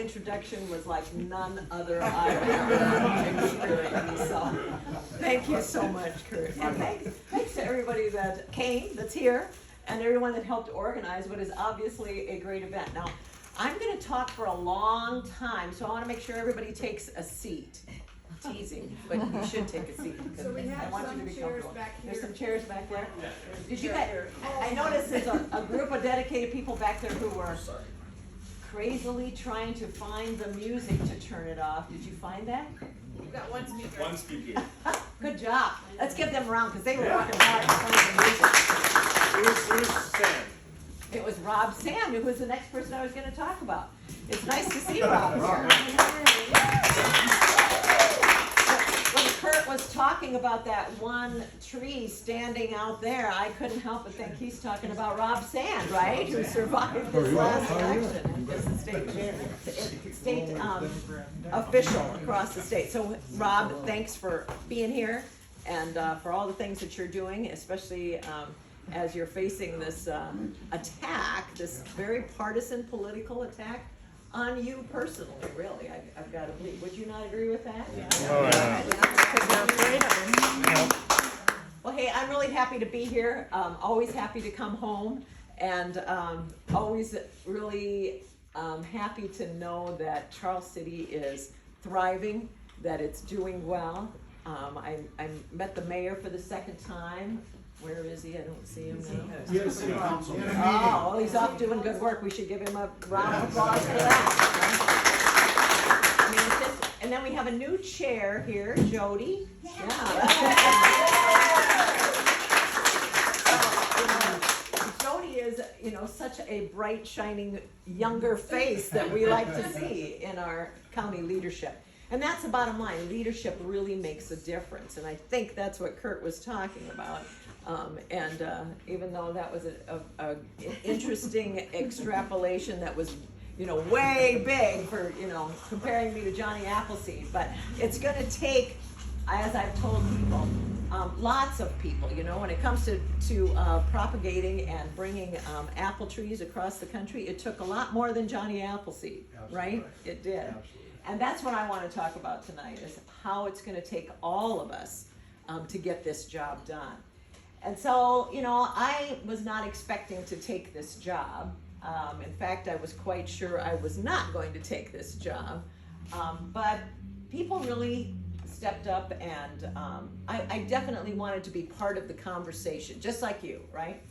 introduction was like none other I've ever experienced. So thank you so much, Kurt. And thanks to everybody that came, that's here, and everyone that helped organize what is obviously a great event. Now, I'm going to talk for a long time, so I want to make sure everybody takes a seat. Teasing, but you should take a seat because So we have I want you to be some chairs comfortable. back here. There's some chairs back there. Yeah. Did you guys? I noticed there's a group of dedicated people back there who were crazily trying to find the music to turn it off. Did you find that? We've got one speaker. One speaker. Good job. Let's give them a round because they were working hard to find the music. Who's Sand? It was Rob Sand, who was the next person I was going to talk about. It's nice to see Rob. When Kurt was talking about that one tree standing out there, I couldn't help but think he's talking about Rob Sand, right? Who survived this last election and was the state official across the state. So Rob, thanks for being here and for all the things that you're doing, especially as you're facing this attack, this very partisan political attack on you personally, really. I've got to believe. Would you not agree with that? Yeah. Oh, yeah. Well, hey, I'm really happy to be here. Always happy to come home, and always really happy to know that Charles City is thriving, that it's doing well. I met the mayor for the second time. Where is he? I don't see him now. Yes, council. Oh, well, he's off doing good work. We should give him a round of applause for that. I mean, and then we have a new chair here, Jody. Jody is, such a bright, shining, younger face that we like to see in our county leadership. And that's the bottom line. Leadership really makes a difference. And I think that's what Kurt was talking about. Even though that was an interesting extrapolation that was, way big for, comparing me to Johnny Appleseed. But it's going to take, as I've told people, lots of people, when it comes to propagating and bringing apple trees across the country, it took a lot more than Johnny Appleseed, right? It did. Absolutely. And that's what I want to talk about tonight, is how it's going to take all of us to get this job done. And so, I was not expecting to take this job. In fact, I was quite sure I was not going to take this job. But people really stepped up, and I definitely wanted to be part of the conversation, just like you, right?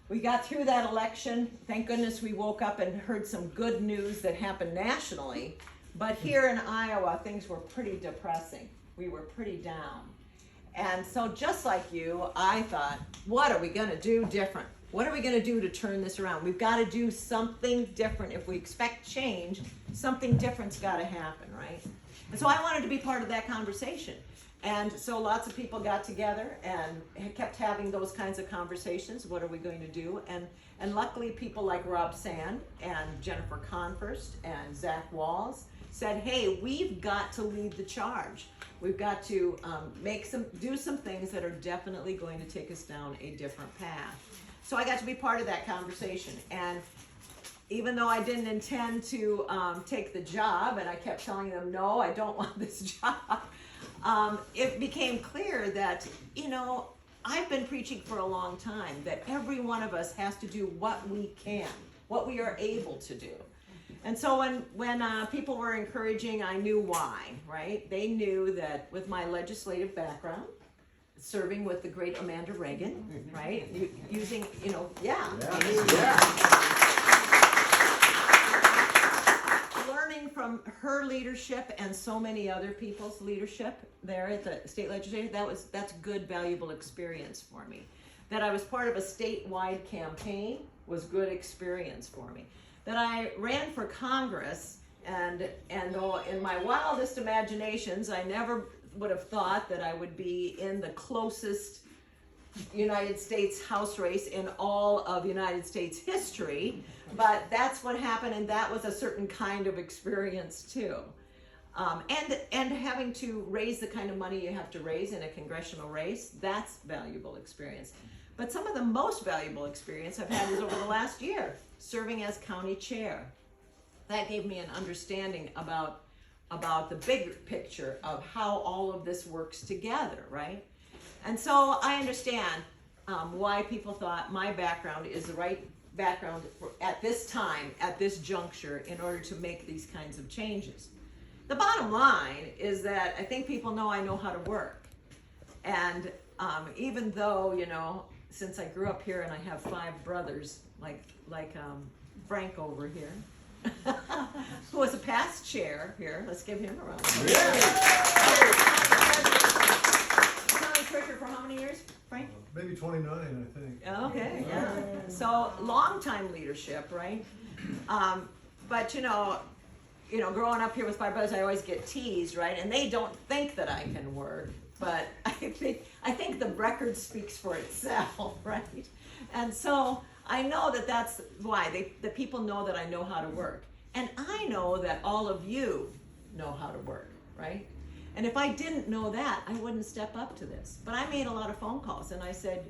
We got through that election. Thank goodness we woke up and heard some good news that happened nationally. But here in Iowa, things were pretty depressing. We were pretty down. And so just like you, I thought, what are we going to do different? What are we going to do to turn this around? We've got to do something different. If we expect change, something different's got to happen, right? And so I wanted to be part of that conversation. And so lots of people got together and kept having those kinds of conversations. What are we going to do? And luckily people like Rob Sand and Jennifer Confirst and Zach Walls said, hey, we've got to lead the charge. We've got to do some things that are definitely going to take us down a different path. So I got to be part of that conversation. And even though I didn't intend to take the job, and I kept telling them, no, I don't want this job, it became clear that, I've been preaching for a long time that every one of us has to do what we can, what we are able to do. And so when people were encouraging, I knew why, right? They knew that with my legislative background, serving with the great Amanda Reagan, right? Using, learning from her leadership and so many other people's leadership there at the state legislature, that's good, valuable experience for me. That I was part of a statewide campaign was good experience for me. That I ran for Congress, and though in my wildest imaginations, I never would have thought that I would be in the closest United States House race in all of United States history, but that's what happened, and that was a certain kind of experience too. And having to raise the kind of money you have to raise in a congressional race, that's valuable experience. But some of the most valuable experience I've had is over the last year, serving as county chair. that gave me an understanding about the big picture of how all of this works together, right? And so I understand why people thought my background is the right background at this time, at this juncture, in order to make these kinds of changes. The bottom line is that I think people know I know how to work. And even though, you know, since I grew up here and I have 5 brothers, like Frank over here, who was a past chair here. Let's give him a round. Yeah. County treasurer for how many years, Frank? Maybe 29, I think. Okay, yeah. So long time leadership, right? But you know, growing up here with 5 brothers, I always get teased, right? And they don't think that I can work, but I think the record speaks for itself, right? And so I know that that's why the people know that I know how to work. And I know that all of you know how to work, right? And if I didn't know that, I wouldn't step up to this. But I made a lot of phone calls and I said,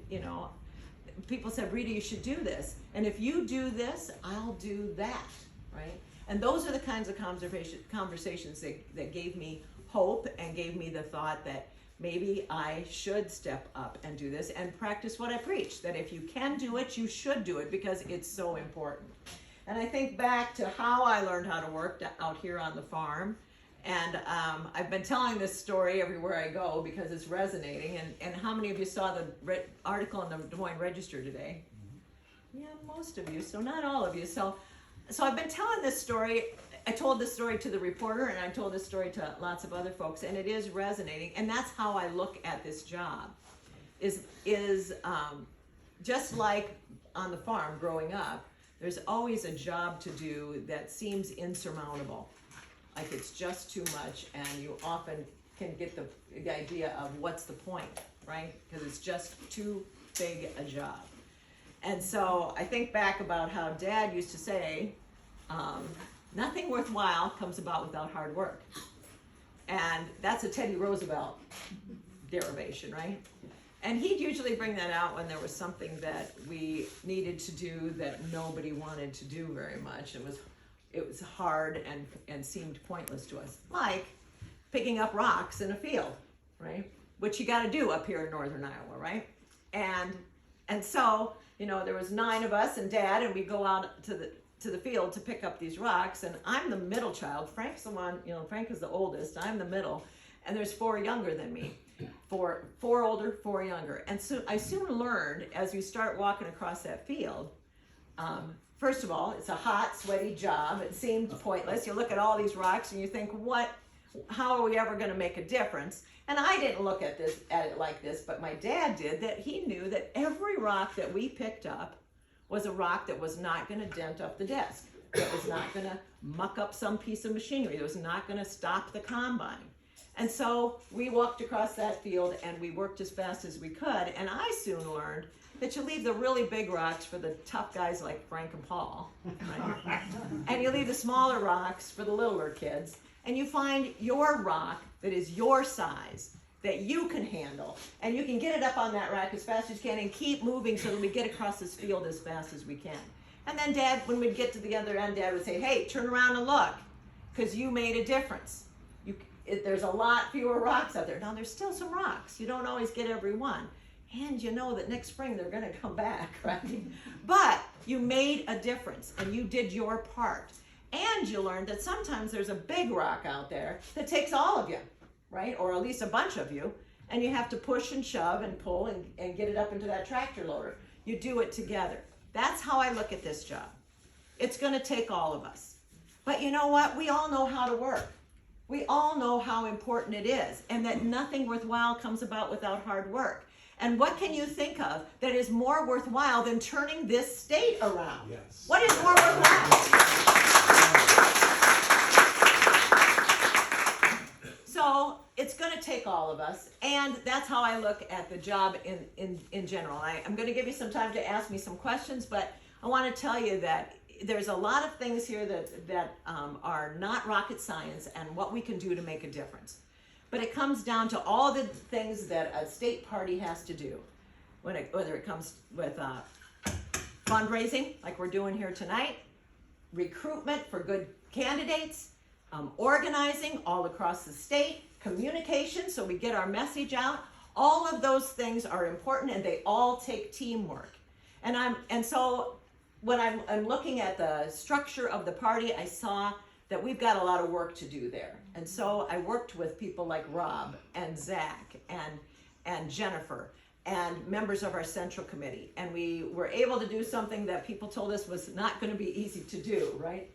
people said, Rita, you should do this. And if you do this, I'll do that, right? And those are the kinds of conversations that gave me hope and gave me the thought that maybe I should step up and do this and practice what I preach, that if you can do it, you should do it because it's so important. And I think back to how I learned how to work out here on the farm. And I've been telling this story everywhere I go because it's resonating. And how many of you saw the article in the Des Moines Register today? Yeah, most of you, so not all of you. So I've been telling this story. I told this story to the reporter and I told this story to lots of other folks, and it is resonating. And that's how I look at this job, is just like on the farm growing up, there's always a job to do that seems insurmountable. Like it's just too much, and you often can get the idea of what's the point, right? Because it's just too big a job. And so I think back about how Dad used to say, nothing worthwhile comes about without hard work. And that's a Teddy Roosevelt derivation, right? And he'd usually bring that out when there was something that we needed to do that nobody wanted to do very much. It was hard and seemed pointless to us, like picking up rocks in a field, right? Which you got to do up here in northern Iowa, right? And so, there was 9 of us and Dad, and we go out to the field to pick up these rocks, and I'm the middle child. Frank's the one, Frank is the oldest, I'm the middle, and there's 4 younger than me. 4 older, 4 younger. And so I soon learned, as you start walking across that field, first of all, it's a hot, sweaty job. It seemed pointless. You look at all these rocks and you think, how are we ever going to make a difference? And I didn't look at it like this, but my dad did, that he knew that every rock that we picked up was a rock that was not going to dent up the desk, that was not going to muck up some piece of machinery, that was not going to stop the combine. And so we walked across that field and we worked as fast as we could. And I soon learned that you leave the really big rocks for the tough guys like Frank and Paul, right? And you leave the smaller rocks for the littler kids. And you find your rock that is your size, that you can handle. And you can get it up on that rack as fast as you can and keep moving so that we get across this field as fast as we can. And then Dad, when we'd get to the other end, Dad would say, hey, turn around and look, because you made a difference. There's a lot fewer rocks out there. Now, there's still some rocks. You don't always get every one. And you know that next spring they're going to come back, right? But you made a difference, and you did your part. And you learned that sometimes there's a big rock out there that takes all of you, right? Or at least a bunch of you. And you have to push and shove and pull and get it up into that tractor loader. You do it together. That's how I look at this job. It's going to take all of us. But you know what? We all know how to work. We all know how important it is, and that nothing worthwhile comes about without hard work. And what can you think of that is more worthwhile than turning this state around? Yes. What is more worthwhile? So it's going to take all of us, and that's how I look at the job in general. I'm going to give you some time to ask me some questions, but I want to tell you that there's a lot of things here that are not rocket science and what we can do to make a difference. But it comes down to all the things that a state party has to do, whether it comes with fundraising, like we're doing here tonight, recruitment for good candidates, organizing all across the state, communication so we get our message out. All of those things are important, and they all take teamwork. And so when I'm looking at the structure of the party, I saw that we've got a lot of work to do there. And so I worked with people like Rob and Zach and Jennifer and members of our central committee. And we were able to do something that people told us was not going to be easy to do, right?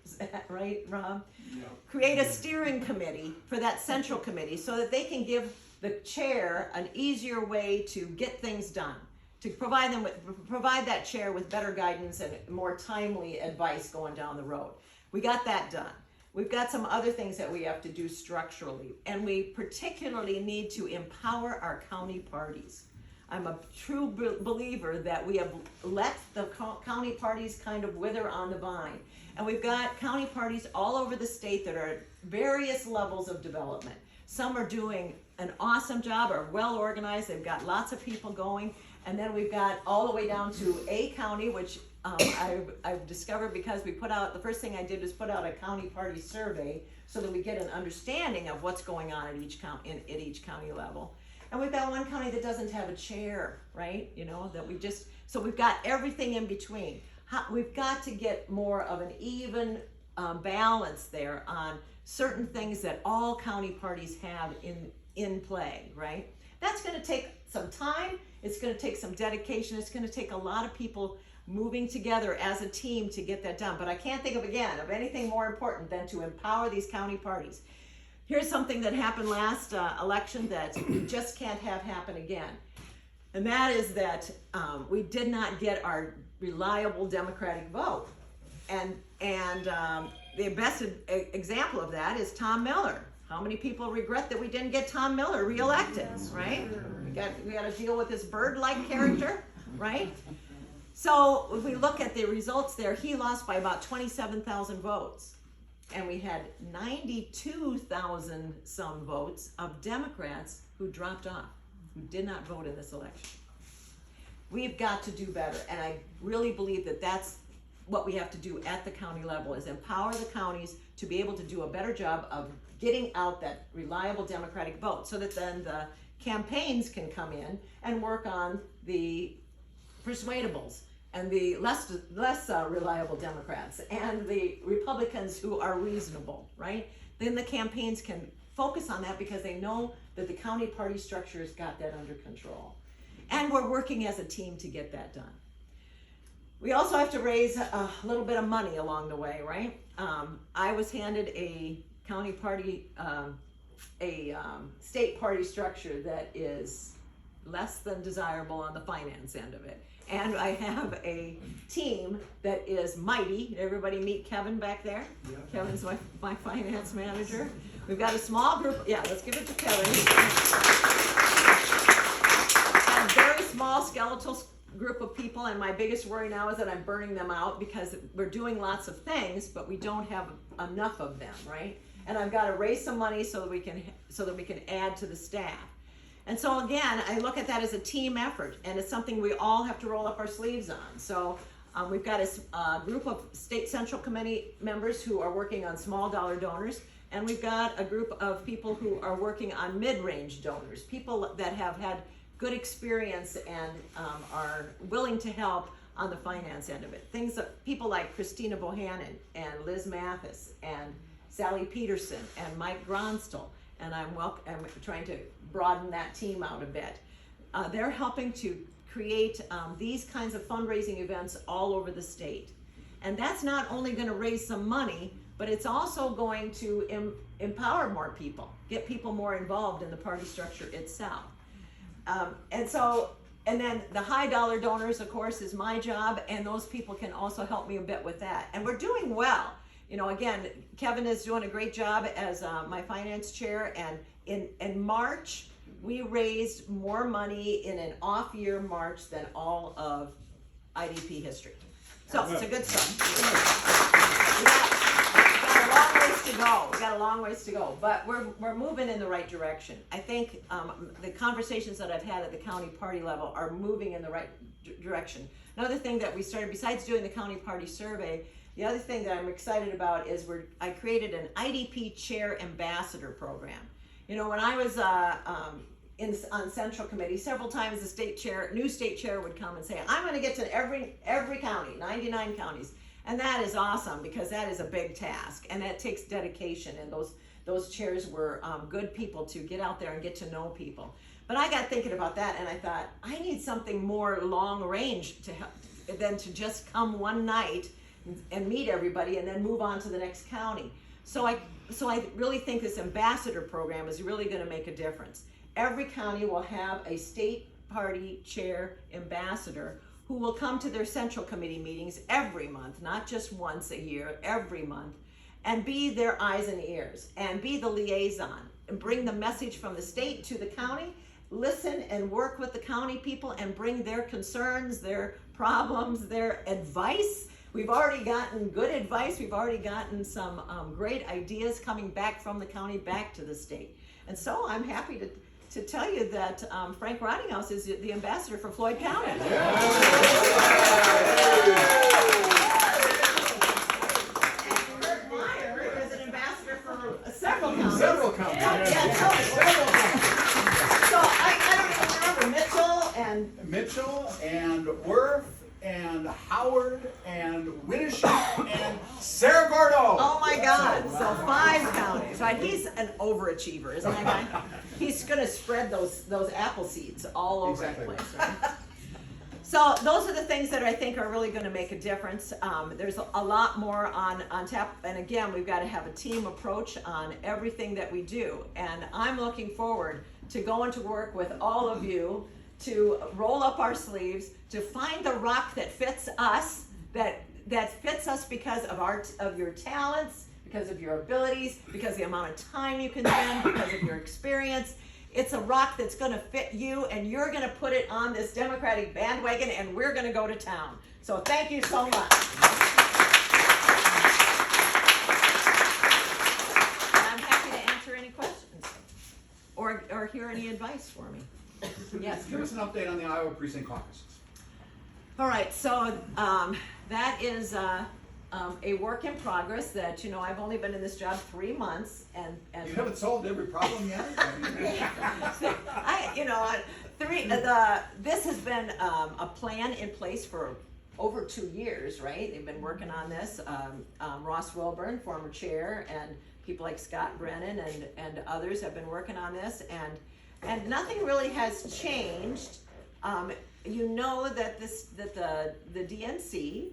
Right, Rob? Yeah. Create a steering committee for that central committee so that they can give the chair an easier way to get things done, to provide that chair with better guidance and more timely advice going down the road. We got that done. We've got some other things that we have to do structurally, and we particularly need to empower our county parties. I'm a true believer that we have let the county parties kind of wither on the vine. And we've got county parties all over the state that are at various levels of development. Some are doing an awesome job, are well organized, they've got lots of people going. And then we've got all the way down to a county, which I've discovered because we put out, the first thing I did was put out a county party survey so that we get an understanding of what's going on at each county level. And we've got one county that doesn't have a chair, right? You know, that so we've got everything in between. We've got to get more of an even balance there on certain things that all county parties have in play, right? That's going to take some time. It's going to take some dedication. It's going to take a lot of people moving together as a team to get that done. But I can't think of anything more important than to empower these county parties. Here's something that happened last election that we just can't have happen again. And that is that we did not get our reliable Democratic vote. And the best example of that is Tom Miller. How many people regret that we didn't get Tom Miller reelected, right? We got to deal with this bird-like character, right? So if we look at the results there, he lost by about 27,000 votes. And we had 92,000 some votes of Democrats who dropped off, who did not vote in this election. We've got to do better, and I really believe that that's what we have to do at the county level, is empower the counties to be able to do a better job of getting out that reliable Democratic vote, so that then the campaigns can come in and work on the persuadables and the less reliable Democrats and the Republicans who are reasonable, right? Then the campaigns can focus on that because they know that the county party structure has got that under control. And we're working as a team to get that done. We also have to raise a little bit of money along the way, right? I was handed a county party, state party structure that is less than desirable on the finance end of it. And I have a team that is mighty. Everybody meet Kevin back there. Yeah. Kevin's my finance manager. We've got a small group. Yeah, let's give it to Kevin. A very small skeletal group of people, and my biggest worry now is that I'm burning them out because we're doing lots of things, but we don't have enough of them, right? And I've got to raise some money so that we can add to the staff. And so again, I look at that as a team effort, and it's something we all have to roll up our sleeves on. So we've got a group of state central committee members who are working on small dollar donors, and we've got a group of people who are working on mid-range donors, people that have had good experience and are willing to help on the finance end of it. Things that people like Christina Bohannon and Liz Mathis and Sally Peterson and Mike Gronstel, and I'm trying to broaden that team out a bit. They're helping to create these kinds of fundraising events all over the state. And that's not only going to raise some money, but it's also going to empower more people, get people more involved in the party structure itself. And then the high dollar donors, of course, is my job, and those people can also help me a bit with that. And we're doing well. You know, again, Kevin is doing a great job as my finance chair, and in March, we raised more money in an off-year March than all of IDP history. So it's a good start. We got a long ways to go, but we're moving in the right direction. I think the conversations that I've had at the county party level are moving in the right direction. Another thing that we started, besides doing the county party survey, the other thing that I'm excited about is I created an IDP Chair Ambassador program. You know, when I was on Central Committee, several times the new state chair would come and say, I'm going to get to every county, 99 counties. And that is awesome, because that is a big task, and that takes dedication, and those chairs were good people to get out there and get to know people. But I got thinking about that, and I thought, I need something more long range to help than to just come one night and meet everybody and then move on to the next county. So I really think this ambassador program is really going to make a difference. Every county will have a state party chair ambassador who will come to their Central Committee meetings every month, not just once a year, every month, and be their eyes and ears, and be the liaison, and bring the message from the state to the county, listen and work with the county people, and bring their concerns, their problems, their advice. We've already gotten good advice. We've already gotten some great ideas coming back from the county back to the state. And so I'm happy to tell you that Frank Rottinghouse is the ambassador for Floyd County. And Kurt Meyer is an ambassador for several counties. Several counties. Several counties. So I don't even remember Mitchell and Worth and Howard and Winnebago and Cerro Gordo. Oh my God! So 5 counties, right? He's an overachiever, isn't that guy? He's going to spread those apple seeds all over the place, right? So those are the things that I think are really going to make a difference. There's a lot more on tap, and again, we've got to have a team approach on everything that we do. And I'm looking forward to going to work with all of you to roll up our sleeves, to find the rock that fits us, that fits us because of your talents, because of your abilities, because of the amount of time you can spend, because of your experience. It's a rock that's going to fit you, and you're going to put it on this Democratic bandwagon, and we're going to go to town. So thank you so much. And I'm happy to answer any questions or hear any advice for me. Yes. Give us an update on the Iowa precinct caucuses. All right, so that is a work in progress. That, you know, I've only been in this job 3 months, and You haven't solved every problem yet? This has been a plan in place for over 2 years, right? They've been working on this. Ross Wilburn, former chair, and people like Scott Brennan and others have been working on this, and nothing really has changed. You know that the DNC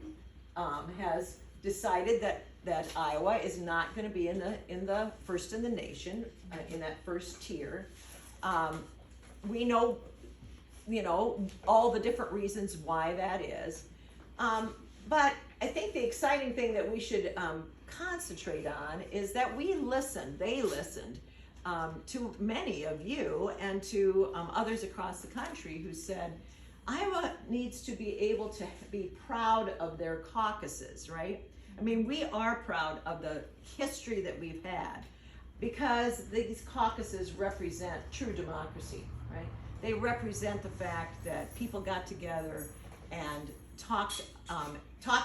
has decided that Iowa is not going to be in the first in the nation, in that first tier. We know, all the different reasons why that is. But I think the exciting thing that we should concentrate on is that they listened to many of you and to others across the country who said, Iowa needs to be able to be proud of their caucuses, right? I mean, we are proud of the history that we've had because these caucuses represent true democracy, right? They represent the fact that people got together and talked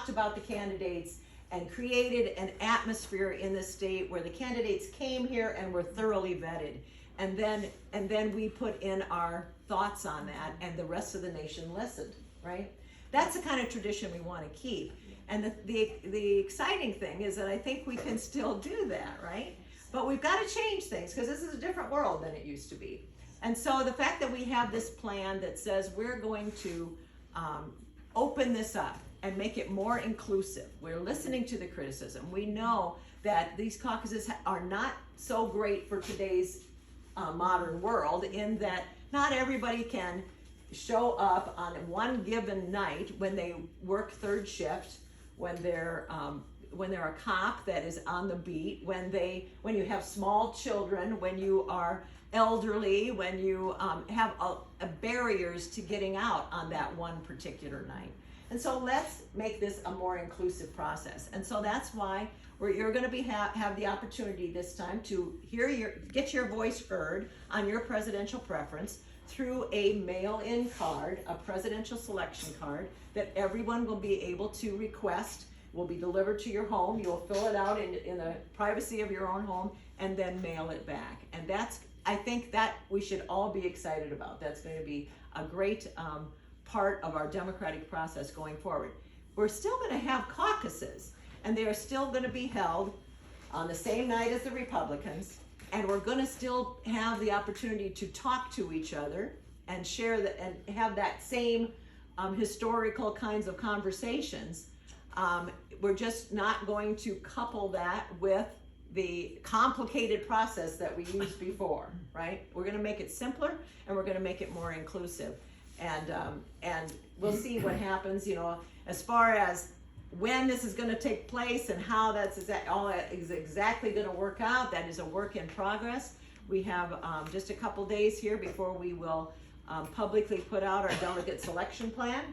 about the candidates and created an atmosphere in the state where the candidates came here and were thoroughly vetted. And then we put in our thoughts on that, and the rest of the nation listened, right? That's the kind of tradition we want to keep. And the exciting thing is that I think we can still do that, right? But we've got to change things because this is a different world than it used to be. And so the fact that we have this plan that says we're going to open this up and make it more inclusive. We're listening to the criticism. We know that these caucuses are not so great for today's modern world, in that not everybody can show up on one given night when they work third shift, when they're a cop that is on the beat, when you have small children, when you are elderly, when you have barriers to getting out on that one particular night. And so let's make this a more inclusive process. And so that's why you're going to have the opportunity this time to get your voice heard on your presidential preference through a mail-in card, a presidential selection card that everyone will be able to request will be delivered to your home. You'll fill it out in the privacy of your own home and then mail it back. And I think that we should all be excited about. That's going to be a great part of our democratic process going forward. We're still going to have caucuses, and they are still going to be held on the same night as the Republicans, and we're going to still have the opportunity to talk to each other and share and have that same historical kinds of conversations. We're just not going to couple that with the complicated process that we used before, right? We're going to make it simpler, and we're going to make it more inclusive, and we'll see what happens. As far as when this is going to take place and how all that is exactly going to work out, that is a work in progress. We have just a couple days here before we will publicly put out our delegate selection plan,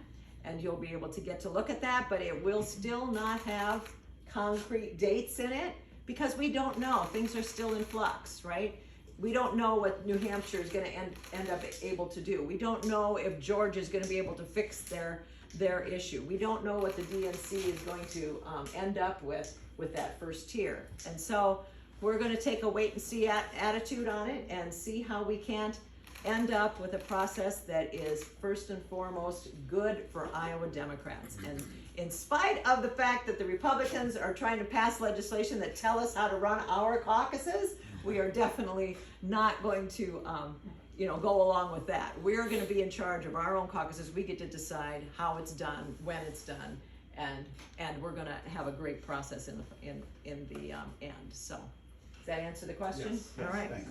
and you'll be able to get to look at that, but it will still not have concrete dates in it because we don't know. Things are still in flux, right? We don't know what New Hampshire is going to end up able to do. We don't know if Georgia is going to be able to fix their issue. We don't know what the DNC is going to end up with that first tier. And so we're going to take a wait and see attitude on it and see how we can't end up with a process that is first and foremost good for Iowa Democrats. And in spite of the fact that the Republicans are trying to pass legislation that tell us how to run our caucuses, we are definitely not going to go along with that. We're going to be in charge of our own caucuses. We get to decide how it's done, when it's done, and we're going to have a great process in the end. So, does that answer the question? Yes. All right. Thanks.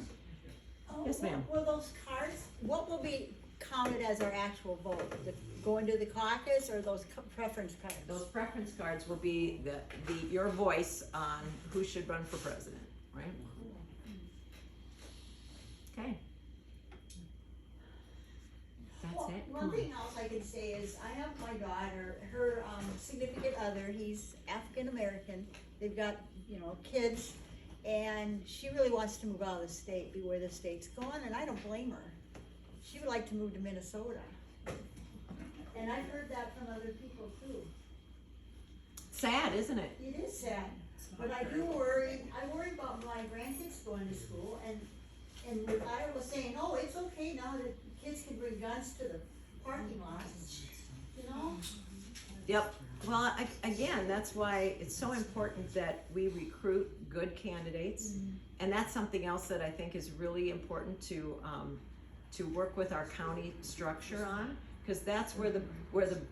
Yes, ma'am. Will those cards, what will be counted as our actual vote? Go into the caucus or those preference cards? Those preference cards will be your voice on who should run for president, right? Okay. That's Well, it. one thing else I can say is I have my daughter, her significant other, he's African American. They've got, kids, and she really wants to move out of the state, be where the state's going, and I don't blame her. She would like to move to Minnesota. And I've heard that from other people too. Sad, isn't it? It is sad, but I worry about my grandkids going to school, and with Iowa saying, oh, it's okay now that kids can bring guns to the parking lots, Yep. Well, again, that's why it's so important that we recruit good candidates, and that's something else that I think is really important to work with our county structure on, because that's where the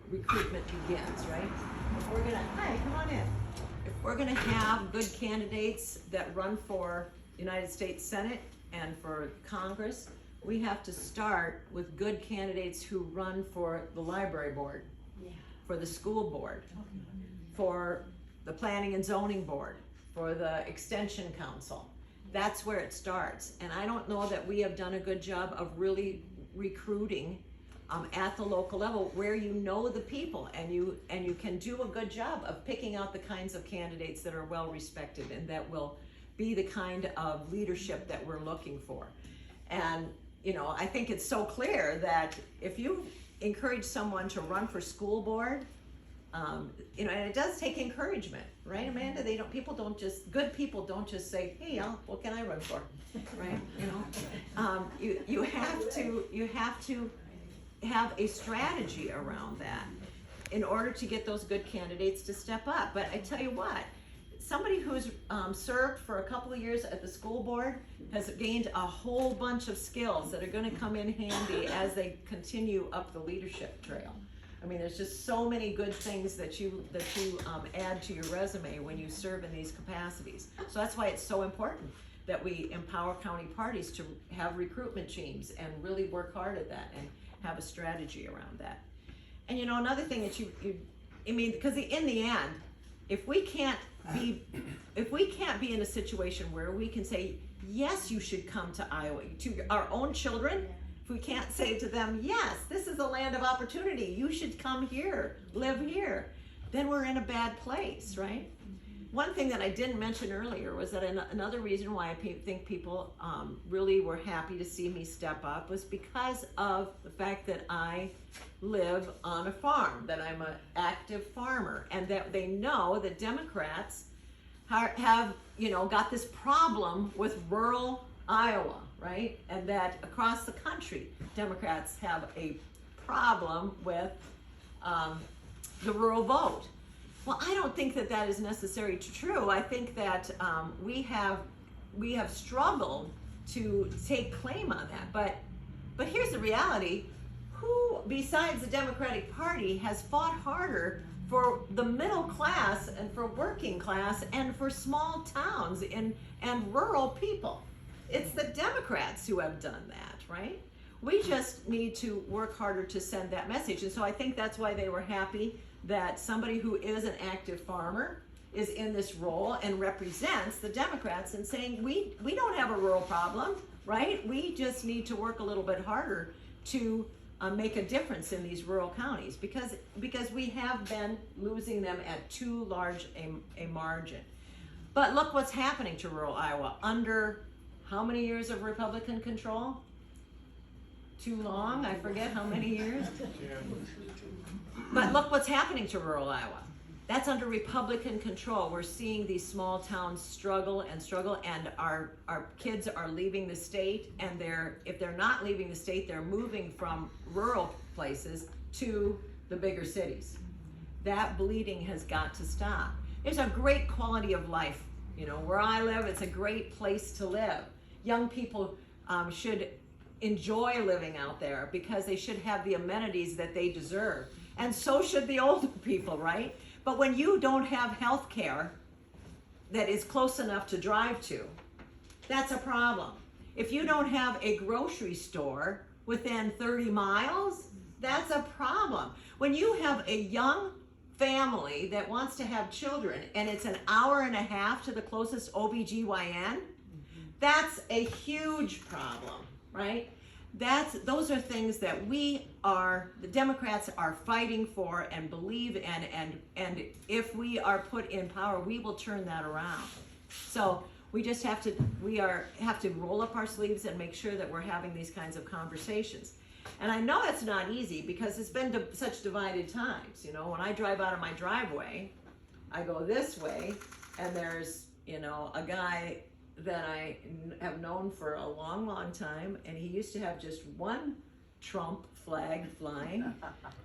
recruitment begins, right? If we're gonna, hi, come on in. If we're gonna have good candidates that run for United States Senate and for Congress, we have to start with good candidates who run for the library board, for the school board, for the planning and zoning board, for the extension council. That's where it starts. And I don't know that we have done a good job of really recruiting at the local level where you know the people and you can do a good job of picking out the kinds of candidates that are well respected and that will be the kind of leadership that we're looking for. And I think it's so clear that if you encourage someone to run for school board, and it does take encouragement, right, Amanda? Good people don't just say, hey, what can I run for, right? You have to have a strategy around that in order to get those good candidates to step up. But I tell you what, somebody who's served for a couple of years at the school board has gained a whole bunch of skills that are going to come in handy as they continue up the leadership trail. I mean, there's just so many good things that you add to your resume when you serve in these capacities. So that's why it's so important that we empower county parties to have recruitment teams and really work hard at that and have a strategy around that. And another thing that because in the end, if we can't be in a situation where we can say, yes, you should come to Iowa, to our own children, if we can't say to them, yes, this is a land of opportunity, you should come here, live here, then we're in a bad place, right? one thing that I didn't mention earlier was that another reason why I think people really were happy to see me step up was because of the fact that I live on a farm, that I'm an active farmer, and that they know that Democrats have got this problem with rural Iowa, right? And that across the country, Democrats have a problem with the rural vote. Well, I don't think that that is necessarily true. I think that we have struggled to take claim on that. But here's the reality: who besides the Democratic Party has fought harder for the middle class and for working class and for small towns and rural people? It's the Democrats who have done that, right? We just need to work harder to send that message. And so I think that's why they were happy that somebody who is an active farmer is in this role and represents the Democrats and saying, we don't have a rural problem, right? We just need to work a little bit harder to make a difference in these rural counties because we have been losing them at too large a margin. But look what's happening to rural Iowa under how many years of Republican control? Too long, I forget how many years. But look what's happening to rural Iowa. That's under Republican control. We're seeing these small towns struggle, and our kids are leaving the state, and if they're not leaving the state, they're moving from rural places to the bigger cities. That bleeding has got to stop. There's a great quality of life. Where I live, it's a great place to live. Young people should enjoy living out there because they should have the amenities that they deserve. And so should the older people, right? But when you don't have health care that is close enough to drive to, that's a problem. If you don't have a grocery store within 30 miles, that's a problem. When you have a young family that wants to have children and it's an hour and a half to the closest OBGYN, that's a huge problem, right? Those are things that the Democrats are fighting for and believe in, and if we are put in power, we will turn that around. So we just have to roll up our sleeves and make sure that we're having these kinds of conversations. And I know it's not easy because it's been such divided times. When I drive out of my driveway, I go this way, and there's a guy that I have known for a long, long time, and he used to have just one Trump flag flying.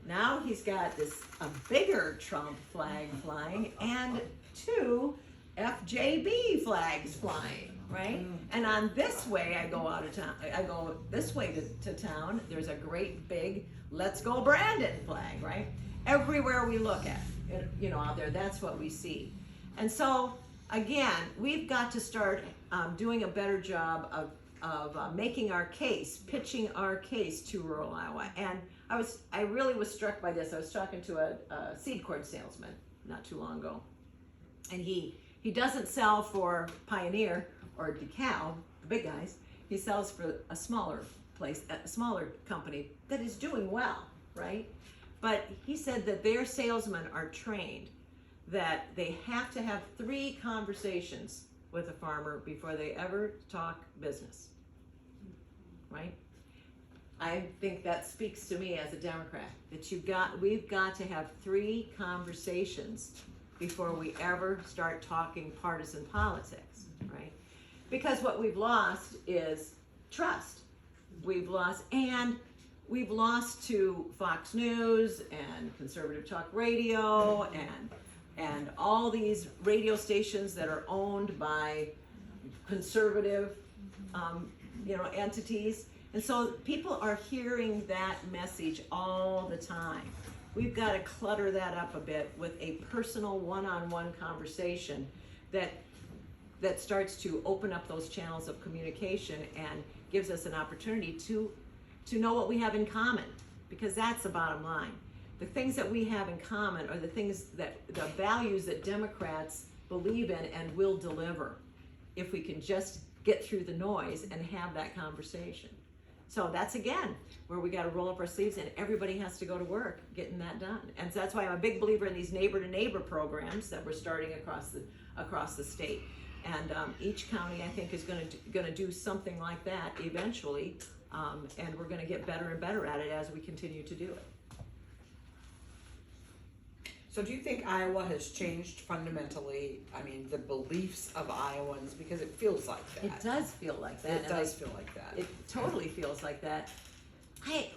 Now he's got a bigger Trump flag flying and two FJB flags flying, right? And on this way I go out of town, I go this way to town, there's a great big Let's Go Brandon flag, right? Everywhere we look at, out there, that's what we see. And so, again, we've got to start doing a better job of making our case, pitching our case to rural Iowa. And I really was struck by this. I was talking to a seed corn salesman not too long ago, and he doesn't sell for Pioneer or DeKalb, the big guys. He sells for a smaller place, a smaller company that is doing well, right? But he said that their salesmen are trained that they have to have 3 conversations with a farmer before they ever talk business, right? I think that speaks to me as a Democrat, that we've got to have 3 conversations before we ever start talking partisan politics, right? Because what we've lost is trust. We've lost to Fox News and conservative talk radio and all these radio stations that are owned by conservative entities. And so people are hearing that message all the time. We've got to clutter that up a bit with a personal one-on-one conversation that starts to open up those channels of communication and gives us an opportunity to know what we have in common, because that's the bottom line. The things that we have in common are the values that Democrats believe in and will deliver if we can just get through the noise and have that conversation. So that's again where we got to roll up our sleeves and everybody has to go to work getting that done. And so that's why I'm a big believer in these neighbor to neighbor programs that we're starting across the state. And each county I think is going to do something like that eventually, and we're going to get better and better at it as we continue to do it. So do you think Iowa has changed fundamentally, I mean, the beliefs of Iowans, because it feels like that? It does feel like that. It does feel like that. It totally feels like that. I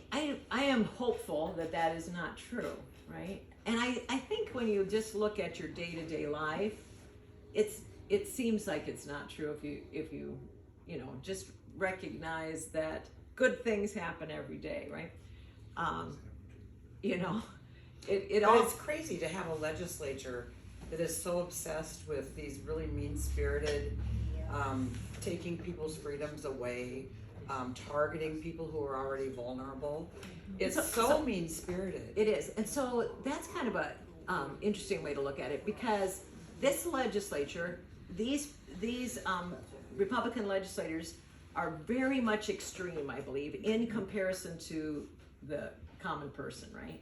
am hopeful that that is not true, right? And I think when you just look at your day-to-day life, it seems like it's not true if you just recognize that good things happen every day, right? It But all. it's crazy to have a legislature that is so obsessed with these really mean-spirited, taking people's freedoms away, targeting people who are already vulnerable. It's so mean-spirited. It is, and so that's kind of a interesting way to look at it, because this legislature, these Republican legislators are very much extreme, I believe, in comparison to the common person, right?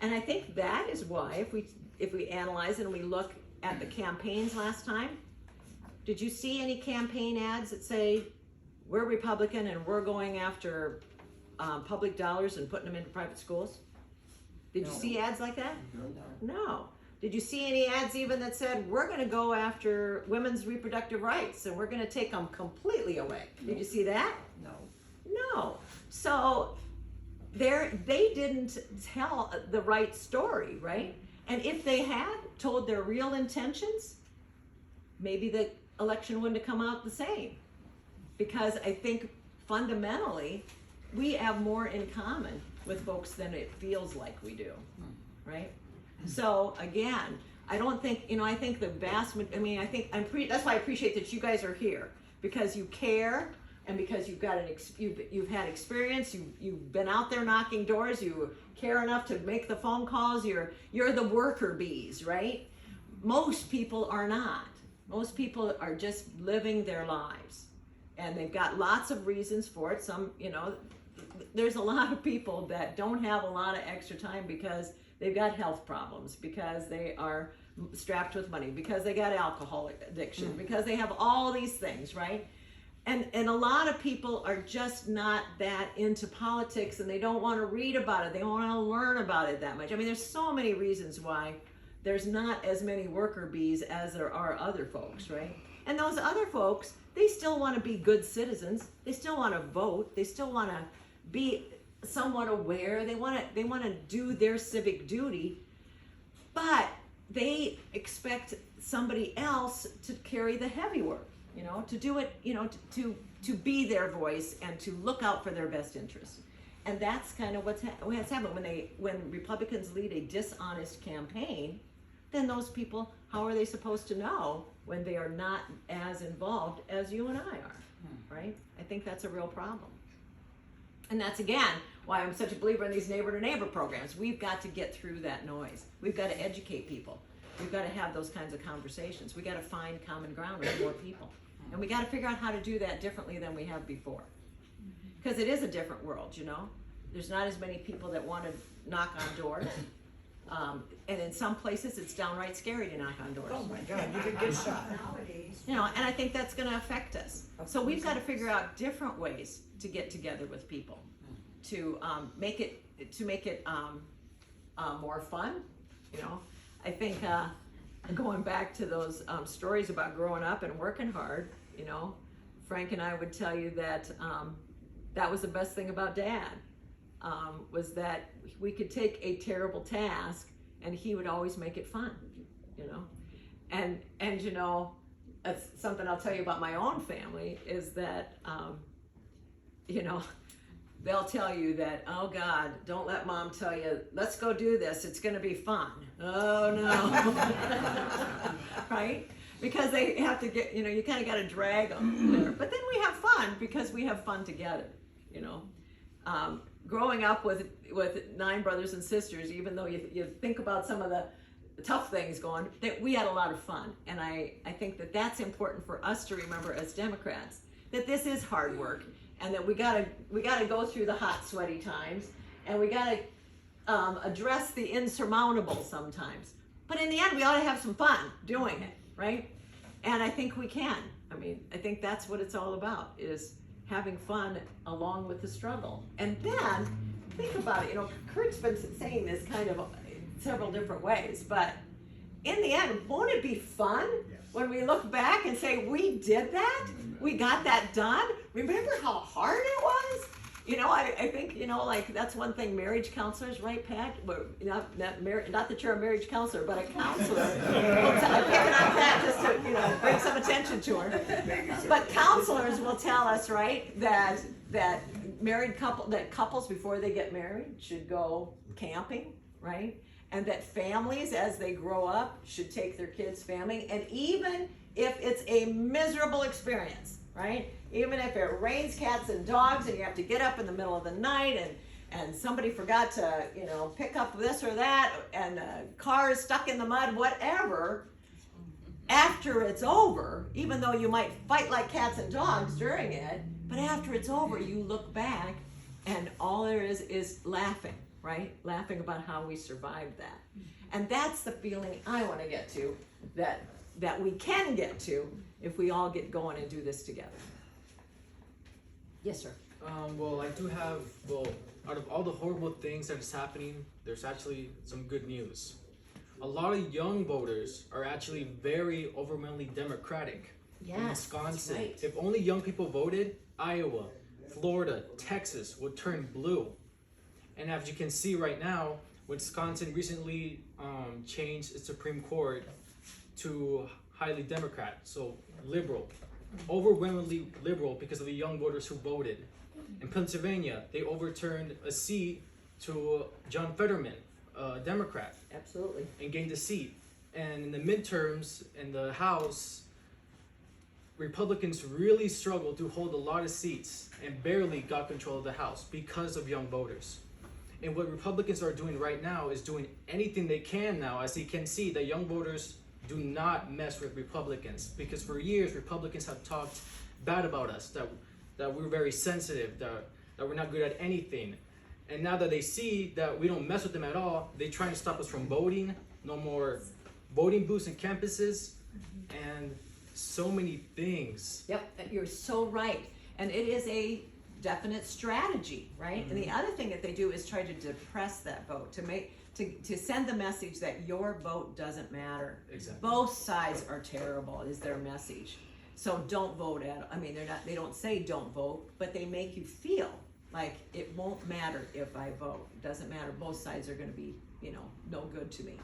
And I think that is why, if we analyze and we look at the campaigns last time, did you see any campaign ads that say we're Republican and we're going after public dollars and putting them into private schools? Did you see ads like that? No. Did you see any ads even that said we're going to go after women's reproductive rights and we're going to take them completely away? Did you see that? No. So they didn't tell the right story, right? And if they had told their real intentions, maybe the election wouldn't have come out the same. Because I think fundamentally we have more in common with folks than it feels like we do, right? So again, I don't think, I think the vast, that's why I appreciate that you guys are here, because you care, and because you've got you've had experience, you've been out there knocking doors, you care enough to make the phone calls, you're the worker bees, right? Most people are not. Most people are just living their lives, and they've got lots of reasons for it. Some, there's a lot of people that don't have a lot of extra time because they've got health problems, because they are strapped with money, because they got alcohol addiction, because they have all these things, right? And a lot of people are just not that into politics, and they don't want to read about it. They don't want to learn about it that much. I mean, there's so many reasons why there's not as many worker bees as there are other folks, right? And those other folks, they still want to be good citizens. They still want to vote. They still want to be somewhat aware. They want to do their civic duty, but they expect somebody else to carry the heavy work, to do it, to be their voice and to look out for their best interests. And that's kind of what's happened when Republicans lead a dishonest campaign. Then those people, how are they supposed to know when they are not as involved as you and I are, right? I think that's a real problem. And that's, again, why I'm such a believer in these neighbor-to-neighbor programs. We've got to get through that noise. We've got to educate people. We've got to have those kinds of conversations. We've got to find common ground with more people. And we got to figure out how to do that differently than we have before. Because it is a different world, There's not as many people that want to knock on doors. And in some places, it's downright scary to knock on doors. Oh my God, you could get shot. Nowadays. And I think that's going to affect us. So we've got to figure out different ways to get together with people, to make it more fun. I think going back to those stories about growing up and working hard, Frank and I would tell you that that was the best thing about Dad. Was that we could take a terrible task and he would always make it fun, and that's something I'll tell you about my own family is that, they'll tell you that, oh God, don't let Mom tell you, let's go do this, it's gonna be fun. Oh no, right? Because they have to get, you kind of got to drag them there. But then we have fun because we have fun together, growing up with 9 brothers and sisters, even though you think about some of the tough things going, that we had a lot of fun. And I think that that's important for us to remember as Democrats, that this is hard work. and that we gotta go through the hot, sweaty times, and we gotta address the insurmountable sometimes. But in the end, we ought to have some fun doing it, right? And I think we can. I mean, I think that's what it's all about, is having fun along with the struggle. And then, think about it, Kurt's been saying this kind of several different ways, but in the end, won't it be fun when we look back and say, we did that? We got that done? Remember how hard it was? I think, like, that's one thing marriage counselors, right, Pat? Well, not that you're a marriage counselor, but a counselor. I'm picking on Pat just to, bring some attention to her. But counselors will tell us, right, that couples before they get married should go camping, right? And that families, as they grow up, should take their kids camping. And even if it's a miserable experience, right? Even if it rains cats and dogs and you have to get up in the middle of the night and somebody forgot to, pick up this or that, and the car is stuck in the mud, whatever, after it's over, even though you might fight like cats and dogs during it, but after it's over, you look back and all there is laughing, right? Laughing about how we survived that. And that's the feeling I want to get to, that we can get to if we all get going and do this together. Yes, sir. Well, I do have, out of all the horrible things that is happening, there's actually some good news. A lot of young voters are actually very overwhelmingly Democratic. Yes, in Wisconsin. that's right. If only young people voted, Iowa, Florida, Texas would turn blue. And as you can see right now, Wisconsin recently changed its Supreme Court to highly Democrat, so liberal. Overwhelmingly liberal because of the young voters who voted. In Pennsylvania, they overturned a seat to John Fetterman, a Democrat. Absolutely. And gained a seat. And in the midterms in the House, Republicans really struggled to hold a lot of seats and barely got control of the House because of young voters. And what Republicans are doing right now is doing anything they can now, as you can see, that young voters do not mess with Republicans, because for years Republicans have talked bad about us, that we're very sensitive, that we're not good at anything. And now that they see that we don't mess with them at all, they try to stop us from voting. No more voting booths and campuses, and so many things. Yep, you're so right. And it is a definite strategy, right? And the other thing that they do is try to depress that vote, to send the message that your vote doesn't matter. Exactly. Both sides are terrible is their message. So don't vote they don't say don't vote, but they make you feel like it won't matter if I vote. It doesn't matter. Both sides are going to be, no good to me.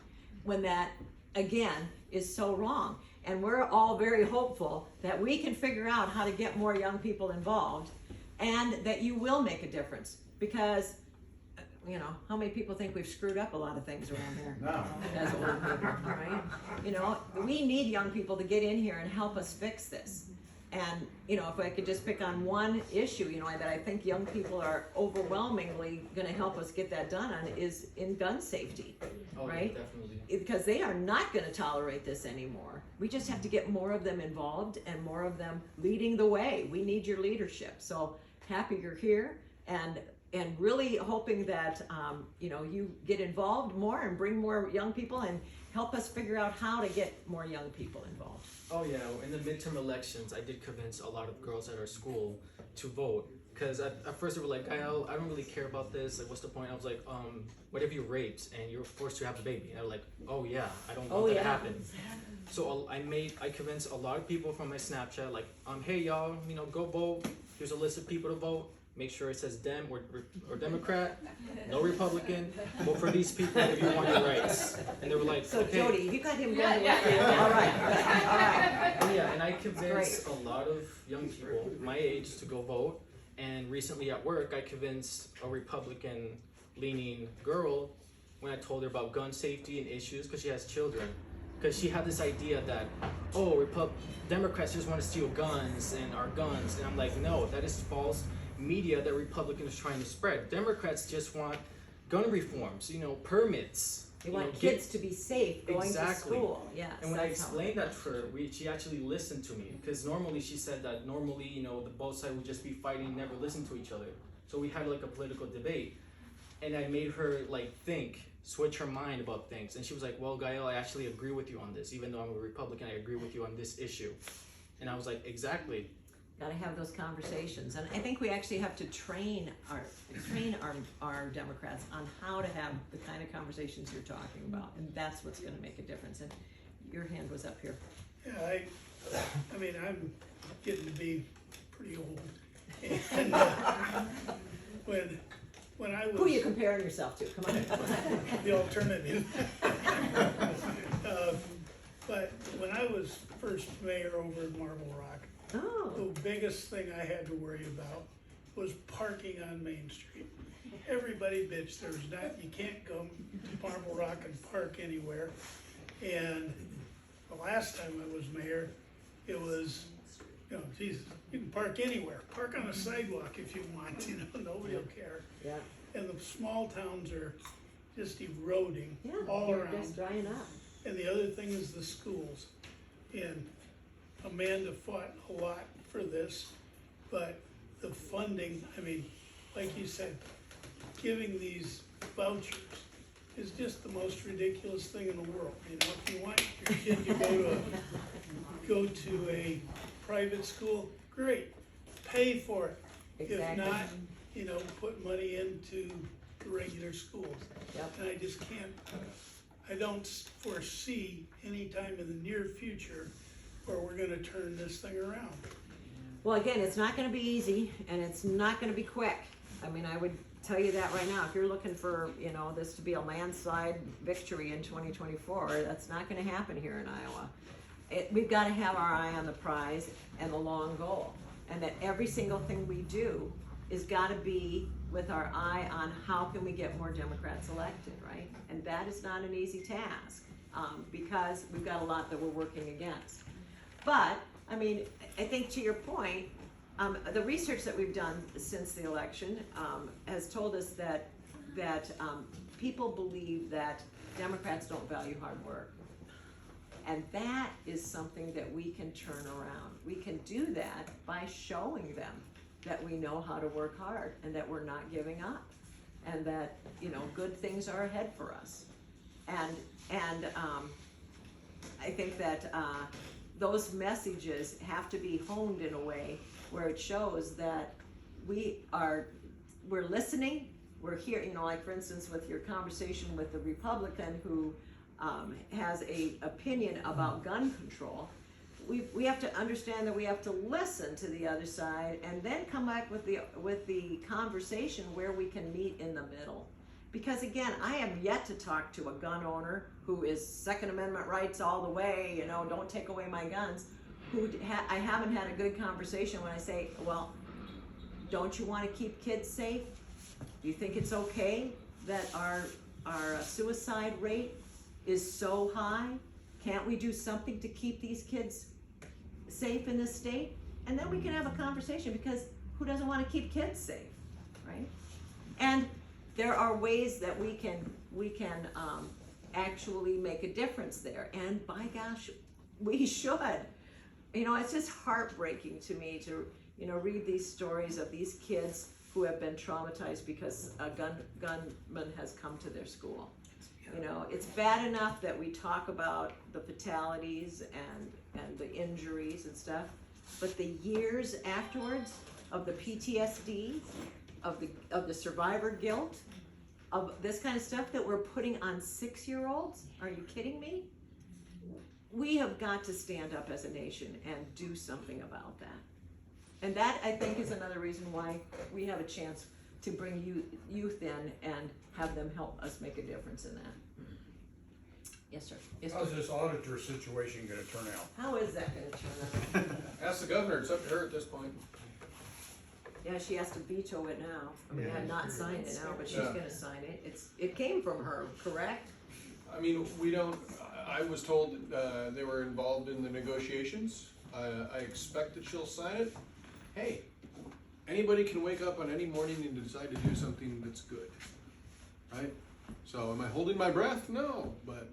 When that, again, is so wrong. And we're all very hopeful that we can figure out how to get more young people involved and that you will make a difference. Because, how many people think we've screwed up a lot of things around here? No. As old people, right? We need young people to get in here and help us fix this. And, if I could just pick on one issue, that I think young people are overwhelmingly gonna help us get that done on is in gun safety, right? Yeah, definitely. Because they are not gonna tolerate this anymore. We just have to get more of them involved and more of them leading the way. We need your leadership. So happy you're here and really hoping that, you get involved more and bring more young people and help us figure out how to get more young people involved. Oh yeah, in the midterm elections, I did convince a lot of girls at our school to vote. Because at first they were like, I don't really care about this, like what's the point? I was like, what if you're raped and you're forced to have a baby? And they're like, oh yeah, I don't want that to happen. So I convinced a lot of people from my Snapchat, like, hey y'all, go vote. Here's a list of people to vote. Make sure it says Dem or Democrat, no Republican. Vote for these people if you want your rights. And they were like, So okay. Jody, you got him going. All right. Yeah, and I convinced a lot of young people my age to go vote. And recently at work, I convinced a Republican-leaning girl when I told her about gun safety and issues, because she has children. Because she had this idea that, Democrats just want to steal guns and our guns. And I'm like, no, that is false media that Republicans are trying to spread. Democrats just want gun reforms, permits. You want get- kids to be safe going Exactly. to school, yes. And when I that's how explained it that to her, she actually listened to me. Because normally she said that normally, the both sides would just be fighting and never listen to each other. So we had like a political debate. And I made her switch her mind about things. And she was like, well, Gael, I actually agree with you on this. Even though I'm a Republican, I agree with you on this issue. And I was like, exactly. Gotta have those conversations, and I think we actually have to train our Democrats on how to have the kind of conversations you're talking about, and that's what's gonna make a difference. And your hand was up here. Yeah, I mean, I'm getting to be pretty old. And when I Who are you was comparing yourself to? Come on. the alternative. But when I was first mayor over in Marble Rock, Oh, the biggest thing I had to worry about was parking on Main Street. Everybody bitched, you can't go to Marble Rock and park anywhere. And the last time I was mayor, it was, Jesus, you can park anywhere. Park on a sidewalk if you want, nobody will care. yeah, And the small towns are just eroding yeah, all they're around. just drying up. And the other thing is the schools. And Amanda fought a lot for this, but the funding, like you said, giving these vouchers is just the most ridiculous thing in the world. If you want your kid to go to a private school, great, pay for it. Exactly. If not, put money into the regular schools. Yep. And I don't foresee any time in the near future where we're gonna turn this thing around. Well, again, it's not gonna be easy, and it's not gonna be quick. I would tell you that right now. If you're looking for, this to be a landslide victory in 2024, that's not gonna happen here in Iowa. We've gotta have our eye on the prize and the long goal, and that every single thing we do is gotta be with our eye on how can we get more Democrats elected, right? And that is not an easy task, because we've got a lot that we're working against. But, I think to your point, the research that we've done since the election has told us that people believe that Democrats don't value hard work. And that is something that we can turn around. We can do that by showing them that we know how to work hard and that we're not giving up, and that, good things are ahead for us. And I think that those messages have to be honed in a way where it shows that we're listening, we're here, like for instance with your conversation with the Republican who has a opinion about gun control. We have to understand that we have to listen to the other side and then come back with the conversation where we can meet in the middle. Because again, I have yet to talk to a gun owner who is Second Amendment rights all the way, don't take away my guns, I haven't had a good conversation when I say, well, don't you want to keep kids safe? Do you think it's okay that our suicide rate is so high? Can't we do something to keep these kids safe in this state? And then we can have a conversation, because who doesn't want to keep kids safe, right? And there are ways that we can actually make a difference there, and by gosh, we should. It's just heartbreaking to me to read these stories of these kids who have been traumatized because a gunman has come to their school. It's bad enough that we talk about the fatalities and the injuries and stuff, but the years afterwards of the PTSD, of the survivor guilt, of this kind of stuff that we're putting on 6-year-olds, are you kidding me? We have got to stand up as a nation and do something about that. And that, I think, is another reason why we have a chance to bring youth in and have them help us make a difference in that. Yes, sir. Yes, sir. How's this auditor situation gonna turn out? How is that gonna turn out? Ask the governor, it's up to her at this point. Yeah, she has to veto it now. Yeah. Not sign it now, but she's Yeah. gonna sign it. It came from her, correct? I was told they were involved in the negotiations. I expect that she'll sign it. Hey, anybody can wake up on any morning and decide to do something that's good. right? So am I holding my breath? No, but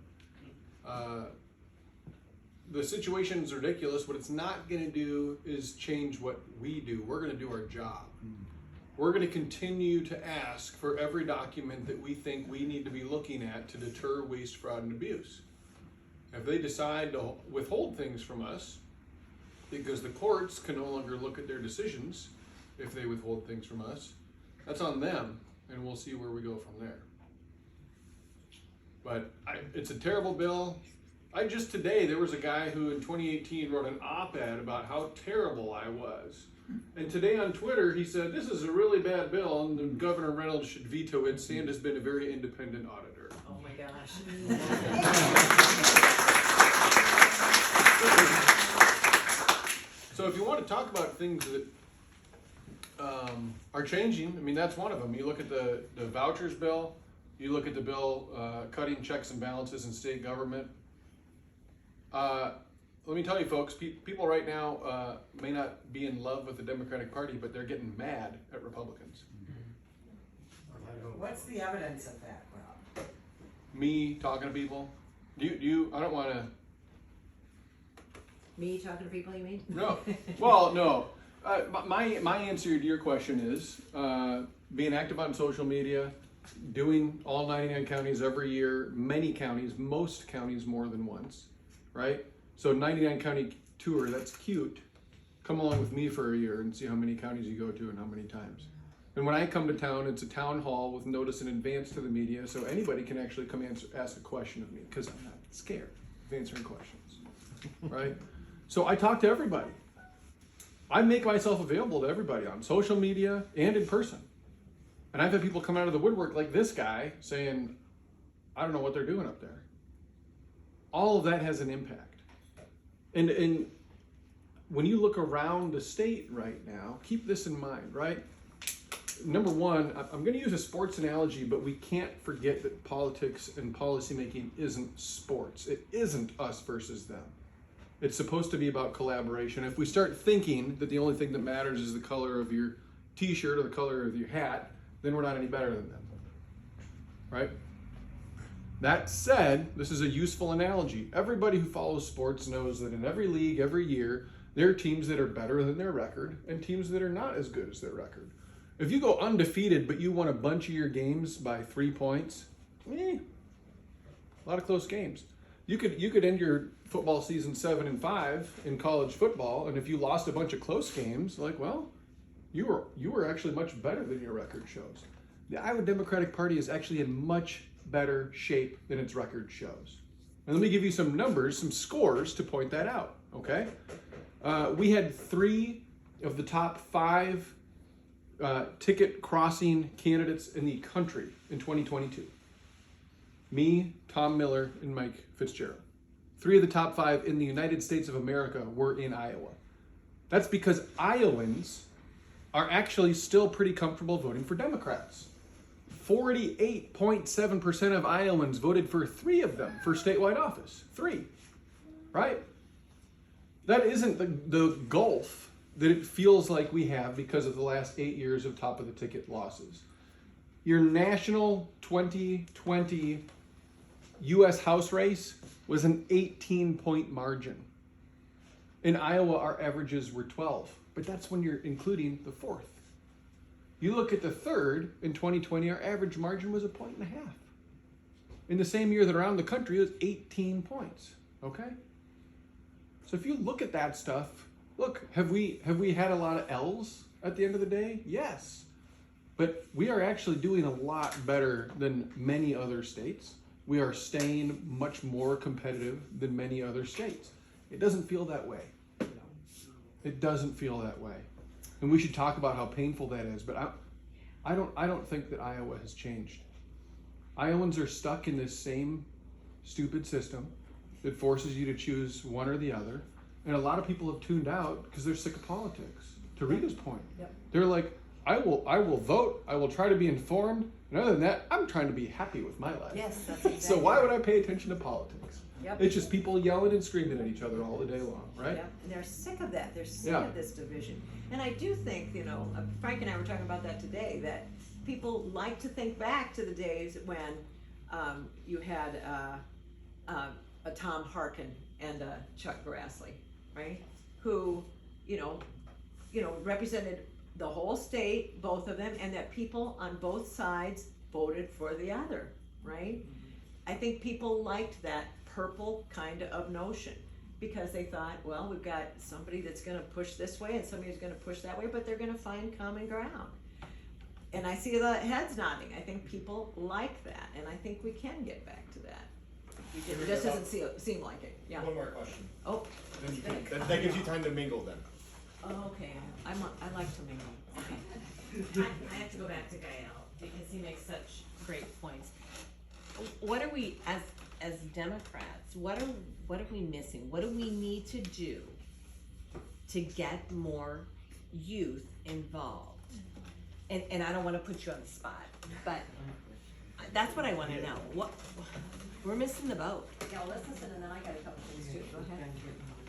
the situation's ridiculous. What it's not gonna do is change what we do. We're gonna do our job. We're gonna continue to ask for every document that we think we need to be looking at to deter waste, fraud, and abuse. If they decide to withhold things from us, because the courts can no longer look at their decisions if they withhold things from us, that's on them, and we'll see where we go from there. But it's a terrible bill. Just today, there was a guy who in 2018 wrote an op-ed about how terrible I was. And today on Twitter, he said, this is a really bad bill, and Governor Reynolds should veto it. Sand has been a very independent auditor. Oh my gosh. So if you want to talk about things that are changing, I mean, that's one of them. You look at the vouchers bill, you look at the bill cutting checks and balances in state government. Let me tell you folks, people right now may not be in love with the Democratic Party, but they're getting mad at Republicans. What's the evidence of that, Rob? Me talking to people. Do you I don't want to. Me talking to people, you mean? No. Well, no. My answer to your question is being active on social media, doing all 99 counties every year, many counties, most counties more than once, right? So 99 county tour, that's cute. Come along with me for a year and see how many counties you go to and how many times. And when I come to town, it's a town hall with notice in advance to the media, so anybody can actually come ask a question of me, because I'm not scared of answering questions, right? So I talk to everybody. I make myself available to everybody on social media and in person. And I've had people come out of the woodwork like this guy saying, I don't know what they're doing up there. All of that has an impact. And when you look around the state right now, keep this in mind, right? Number one, I'm going to use a sports analogy, but we can't forget that politics and policymaking isn't sports. It isn't us versus them. It's supposed to be about collaboration. If we start thinking that the only thing that matters is the color of your t-shirt or the color of your hat, then we're not any better than them, right? That said, this is a useful analogy. Everybody who follows sports knows that in every league, every year, there are teams that are better than their record and teams that are not as good as their record. If you go undefeated, but you won a bunch of your games by 3 points, a lot of close games. You could end your football season 7-5 in college football, and if you lost a bunch of close games, like, well, you were actually much better than your record shows. The Iowa Democratic Party is actually in much better shape than its record shows. And let me give you some numbers, some scores to point that out, okay? We had 3 of the top 5 ticket crossing candidates in the country in 2022. Me, Tom Miller, and Mike Fitzgerald. 3 of the top 5 in the United States of America were in Iowa. That's because Iowans are actually still pretty comfortable voting for Democrats. 48.7% of Iowans voted for 3 of them for statewide office. 3, right? That isn't the gulf that it feels like we have because of the last 8 years of top of the ticket losses. Your national 2020 U.S. House race was an 18-point margin. In Iowa, our averages were 12, but that's when you're including the 4th. You look at the 3rd, in 2020, our average margin was 1.5 points. In the same year that around the country, it was 18 points, okay? So if you look at that stuff, look, have we had a lot of L's at the end of the day? Yes. But we are actually doing a lot better than many other states. We are staying much more competitive than many other states. It doesn't feel that way. It doesn't feel that way. And we should talk about how painful that is, but I don't think that Iowa has changed. Iowans are stuck in this same stupid system that forces you to choose one or the other. And a lot of people have tuned out because they're sick of politics. To Rita's point, they're like, I will vote, I will try to be informed, and other than that, I'm trying to be happy with my life. Yes, that's exactly. So why would I pay attention to politics? Yep. It's just people yelling and screaming at each other all the day long, right? Yep. And they're sick of that. They're sick of this division. And I do think, Frank and I were talking about that today, that people like to think back to the days when you had a Tom Harkin and a Chuck Grassley, right? Who, you know, represented the whole state, both of them, and that people on both sides voted for the other, right? I think people liked that purple kind of notion because they thought, well, we've got somebody that's gonna push this way and somebody who's gonna push that way, but they're gonna find common ground. And I see the heads nodding. I think people like that, and I think we can get back to that. It just doesn't seem like it, yeah. One more question. Oh, Then you can, that gives you time to mingle then. okay, I like to mingle, okay. I have to go back to Gael because he makes such great points. What are we, as Democrats, what are we missing? What do we need to do to get more youth involved? And I don't wanna put you on the spot, but that's what I wanna know. We're missing the boat. Yeah, let's listen, and then I got a couple things too, go ahead.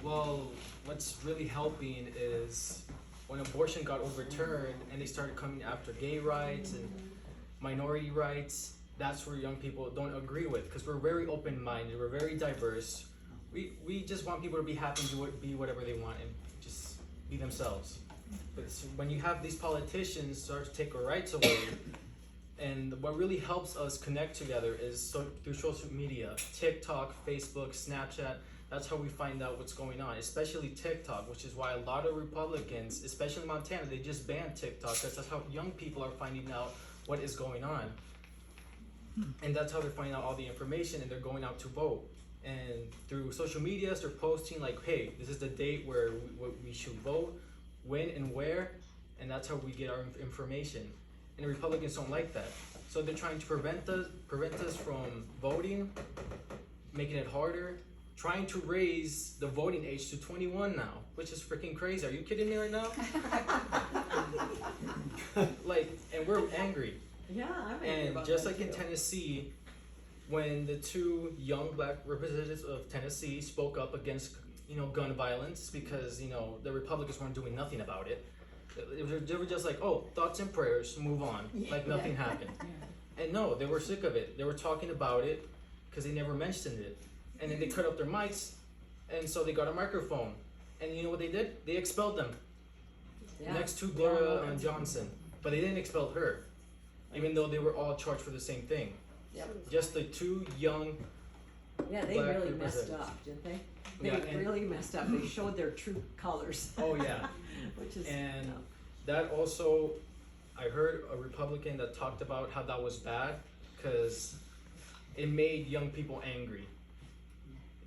Well, what's really helping is when abortion got overturned and they started coming after gay rights and minority rights, that's where young people don't agree with, because we're very open-minded, we're very diverse. We just want people to be happy and be whatever they want and just be themselves. But when you have these politicians start to take our rights away, and what really helps us connect together is through social media, TikTok, Facebook, Snapchat. That's how we find out what's going on, especially TikTok, which is why a lot of Republicans, especially in Montana, they just banned TikTok, because that's how young people are finding out what is going on. And that's how they're finding out all the information, and they're going out to vote. And through social media, they're posting like, hey, this is the date where we should vote, when and where, and that's how we get our information. And the Republicans don't like that. So they're trying to prevent us from voting, making it harder, trying to raise the voting age to 21 now, which is freaking crazy. Are you kidding me right now? Like, and we're angry. Yeah, I'm angry about And just that like in too. Tennessee, when the two young black representatives of Tennessee spoke up against, gun violence, because, the Republicans weren't doing nothing about it. They were just like, oh, thoughts and prayers, move on, like nothing happened. And no, they were sick of it. They were talking about it because they never mentioned it. And then they cut up their mics, and so they got a microphone. And you know what they did? They expelled them. Yeah. Next to Gloria Johnson. But they didn't expel her, even though they were all charged for the same thing. Yep. Just the two young. Yeah, they black really messed representatives. up, didn't they? They Yeah, and- really messed up. They showed their true colors. Oh yeah. Which is, And that also, I heard a Republican that talked about how that was bad because it made young people angry.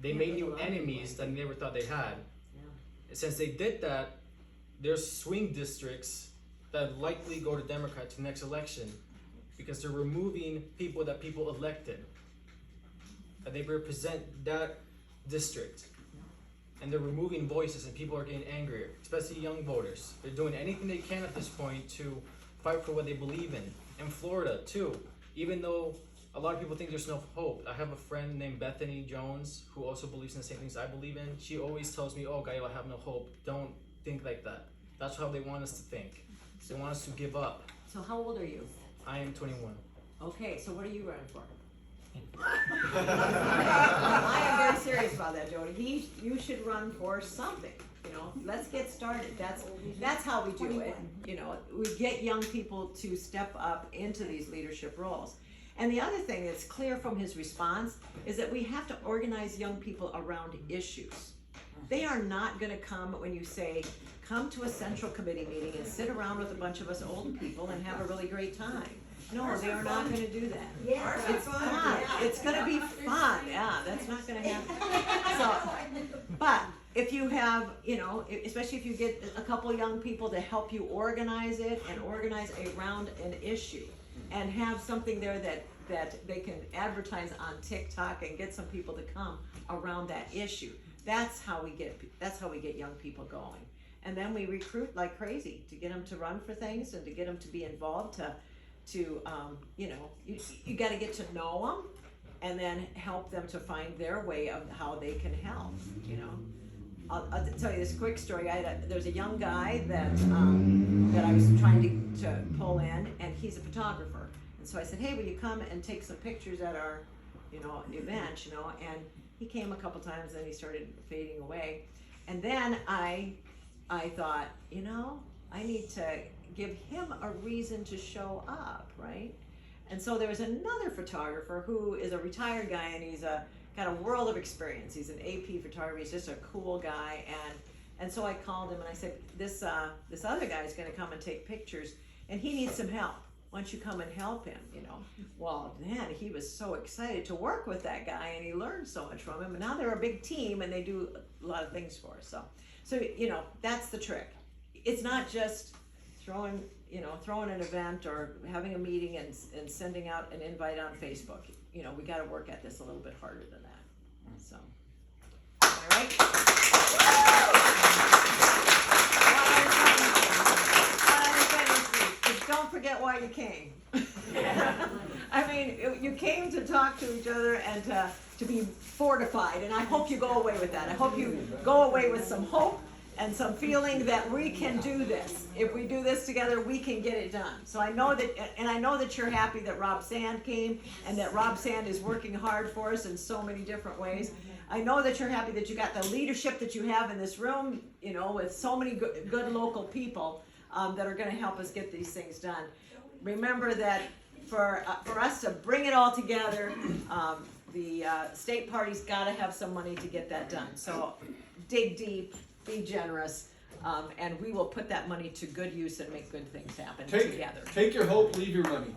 They made new enemies that they never thought they had. Yeah. Since they did that, there's swing districts that likely go to Democrats the next election because they're removing people that people elected. That they represent that district. And they're removing voices and people are getting angrier, especially young voters. They're doing anything they can at this point to fight for what they believe in. In Florida too, even though a lot of people think there's no hope. I have a friend named Bethany Jones who also believes in the same things I believe in. She always tells me, oh, Gael, I have no hope. Don't think like that. That's how they want us to think. They want us to give up. so how old are you? I am 21. Okay, so what are you running for? I am very serious about that, Jody. You should run for something, let's get started. That's how we do it, we get young people to step up into these leadership roles. And the other thing that's clear from his response is that we have to organize young people around issues. They are not gonna come when you say, come to a central committee meeting and sit around with a bunch of us old people and have a really great time. No, they are not gonna do that. Yeah. It's fun. It's gonna be fun. Yeah, that's not gonna happen. So, but if you have, especially if you get a couple young people to help you organize it and organize around an issue and have something there that they can advertise on TikTok and get some people to come around that issue. That's how we get young people going. And then we recruit like crazy to get them to run for things and to get them to be involved you got to get to know them and then help them to find their way of how they can help, I'll tell you this quick story. There's a young guy that I was trying to pull in, and he's a photographer. And so I said, hey, will you come and take some pictures at our, event, and he came a couple times, and he started fading away. And then I thought, I need to give him a reason to show up, right? And so there was another photographer who is a retired guy, and he's got a world of experience. He's an AP photographer. He's just a cool guy. And so I called him and I said, this other guy is going to come and take pictures, and he needs some help. Why don't you come and help him? Well, man, he was so excited to work with that guy, and he learned so much from him. And now they're a big team, and they do a lot of things for us. So that's the trick. It's not just throwing an event or having a meeting and sending out an invite on Facebook. We got to work at this a little bit harder than that. So, all right. Don't forget why you came. I mean, you came to talk to each other and to be fortified, and I hope you go away with that. I hope you go away with some hope and some feeling that we can do this. If we do this together, we can get it done. So I know that you're happy that Rob Sand came, and that Rob Sand is working hard for us in so many different ways. I know that you're happy that you got the leadership that you have in this room, with so many good local people that are going to help us get these things done. Remember that for us to bring it all together, the state party's got to have some money to get that done. So dig deep. Be generous, and we will put that money to good use and make good things happen together. Take your hope, leave your money.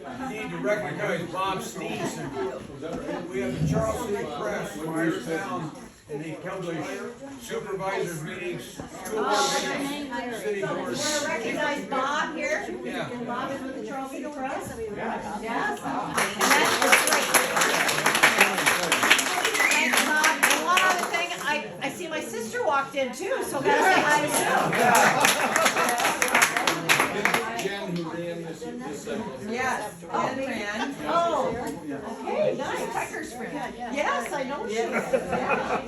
I need to recognize Bob Stevenson. We have the Charles City Press, Myerstown, and they come to supervisors meetings, school board meetings, city board. Want to recognize Bob here? Yeah. Bob is with the Charles City Press? Yes. Thanks, Bob. And one other thing, I see my sister walked in too, so gotta say hi to Jen, who ran this segment. Yes. Oh, okay, nice. Tucker's friend. Yes, I know she is. Yeah.